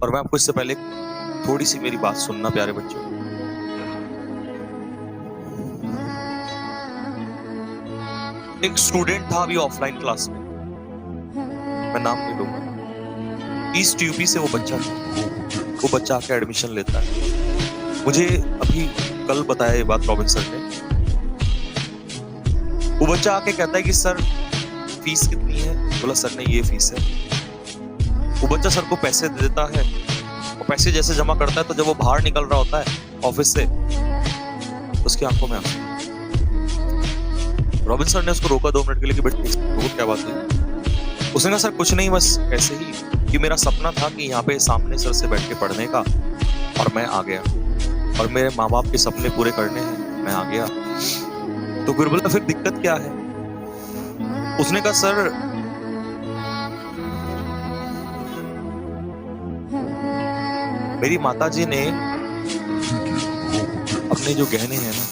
और मैं आपको इससे पहले थोड़ी सी मेरी बात सुनना प्यारे बच्चों। एक स्टूडेंट था अभी ऑफलाइन क्लास में, मैं नाम नहीं लूंगा। ईस्ट यूपी से वो बच्चा था। वो बच्चा आके एडमिशन लेता है। मुझे अभी कल बताया ये बात रॉबिन सर ने। वो बच्चा आके कहता है कि सर फीस कितनी है? बोला सर ने ये फीस है। वो बच्चा सर को पैसे दे देता है और पैसे जैसे जमा करता है तो जब वो बाहर निकल रहा होता है ऑफिस से, उसकी आंखों में आंसू। रॉबिन सर ने उसको रोका 2 मिनट के लिए कि बेटा क्या बात है? उसने कहा सर कुछ नहीं, बस ऐसे ही कि मेरा सपना था कि यहाँ पे सामने सर से बैठ के पढ़ने का, और मैं आ गया, और मेरे माँ बाप के सपने पूरे करने हैं, मैं आ गया। तो फिर बोला फिर दिक्कत क्या है? उसने कहा सर मेरी माताजी ने अपने जो गहने हैं ना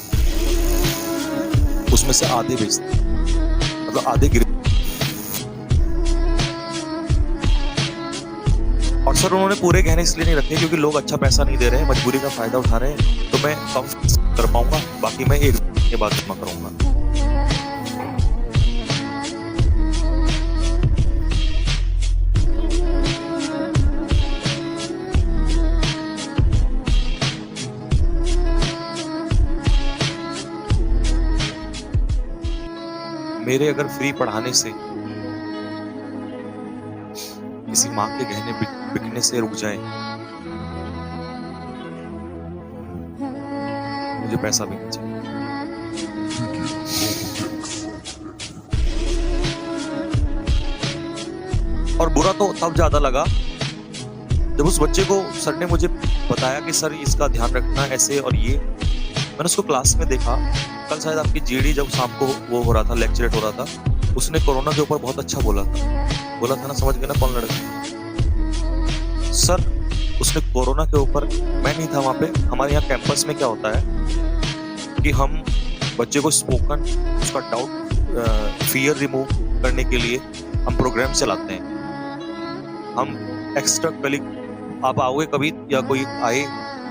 उसमें से आधे बेच दिए, मतलब आधे गिर। और सर उन्होंने पूरे गहने इसलिए नहीं रखे क्योंकि लोग अच्छा पैसा नहीं दे रहे हैं, मजबूरी का फायदा उठा रहे हैं, तो मैं कम कर पाऊंगा, बाकी मैं 1 के बाद जमा करूंगा। मेरे अगर फ्री पढ़ाने से किसी माँ के गहने बिकने से रुक जाए, मुझे पैसा भी नहीं चाहिए। और बुरा तो तब ज्यादा लगा जब उस बच्चे को सर ने मुझे बताया कि सर इसका ध्यान रखना ऐसे, और ये मैंने उसको क्लास में देखा। कल शायद आपकी जीडी जब शाम को वो हो रहा था, लेक्चरेट हो रहा था, उसने कोरोना के ऊपर बहुत अच्छा बोला था ना, समझ गए ना कौन लड़का? सर उसने कोरोना के ऊपर, मैं नहीं था वहां पे, हमारे यहाँ कैंपस में क्या होता है कि हम बच्चे को स्पोकन, उसका डाउट फियर रिमूव करने के लिए हम प्रोग्राम चलाते हैं। हम एक्स्ट्रा कलिक, आप आओगे कभी या कोई आए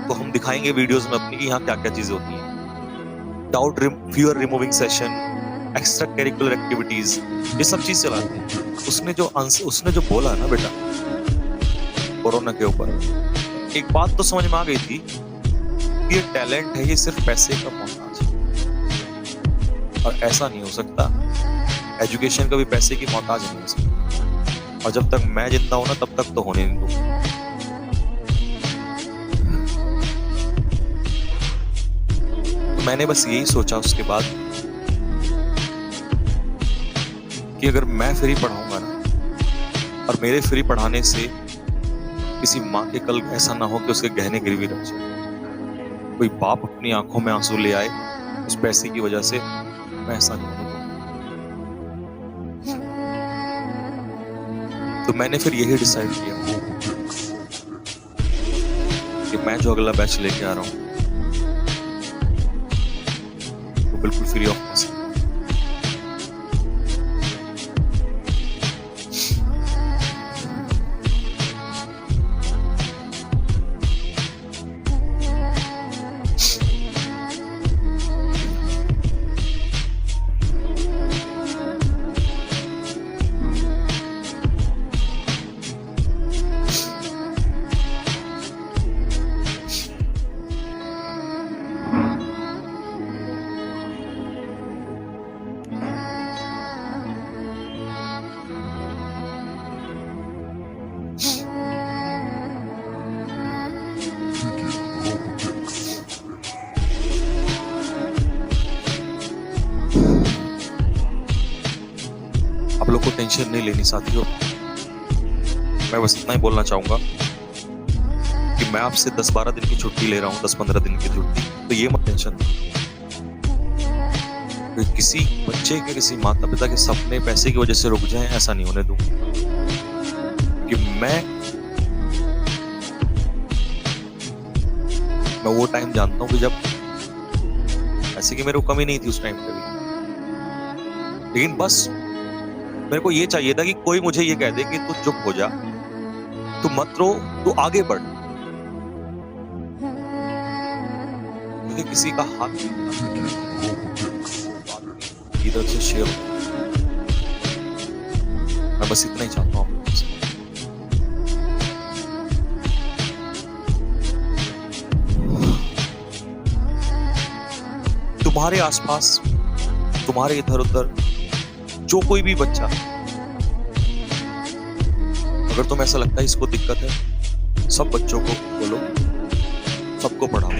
तो हम दिखाएंगे वीडियोस में अपनी कि यहाँ क्या क्या चीजें होती हैं। Doubt fear removing session, extra curricular activities, ये सब चीज चलाते हैं। उसने जो बोला ना बेटा कोरोना के ऊपर, एक बात तो समझ में आ गई थी कि ये टैलेंट है, ये सिर्फ पैसे का मोहताज है, और ऐसा नहीं हो सकता। एजुकेशन कभी पैसे की मोहताज नहीं हो सकता, और जब तक मैं जिंदा हूं ना तब तक तो होने नहीं दूंगा। तो मैंने बस यही सोचा उसके बाद कि अगर मैं फ्री पढ़ाऊंगा ना, और मेरे फ्री पढ़ाने से किसी माँ के कल ऐसा ना हो कि उसके गहने गिरवी रख जाए, कोई बाप अपनी आंखों में आंसू ले आए उस पैसे की वजह से, मैं ऐसा नहीं होने दूंगा। तो मैंने फिर यही डिसाइड किया कि मैं जो अगला बैच लेके आ रहा हूं वो बिल्कुल फ्री ऑफ कॉस्ट है। आप लोग को टेंशन नहीं लेनी साथियों, मैं बस इतना ही बोलना चाहूंगा कि मैं आपसे 10-12 दिन की छुट्टी ले रहा हूँ, 10-15 दिन की छुट्टी, तो ये मत टेंशन। किसी बच्चे के, किसी माता पिता के सपने पैसे की वजह से रुक जाएं, ऐसा नहीं होने दूंगा। कि मैं वो टाइम जानता हूँ कि जब ऐसे कि मेरे को कमी नहीं थी उस टाइम पे भी, लेकिन बस मेरे को ये चाहिए था कि कोई मुझे ये कह दे कि तू चुप हो जा, तू मत रो, तू आगे बढ़, क्योंकि किसी का हाथ इधर से शेयर हो। मैं बस इतना ही चाहता हूँ आपसे। तुम्हारे आसपास, तुम्हारे इधर उधर जो कोई भी बच्चा, अगर तुम्हें ऐसा लगता है इसको दिक्कत है, सब बच्चों को बोलो, सबको पढ़ाओ।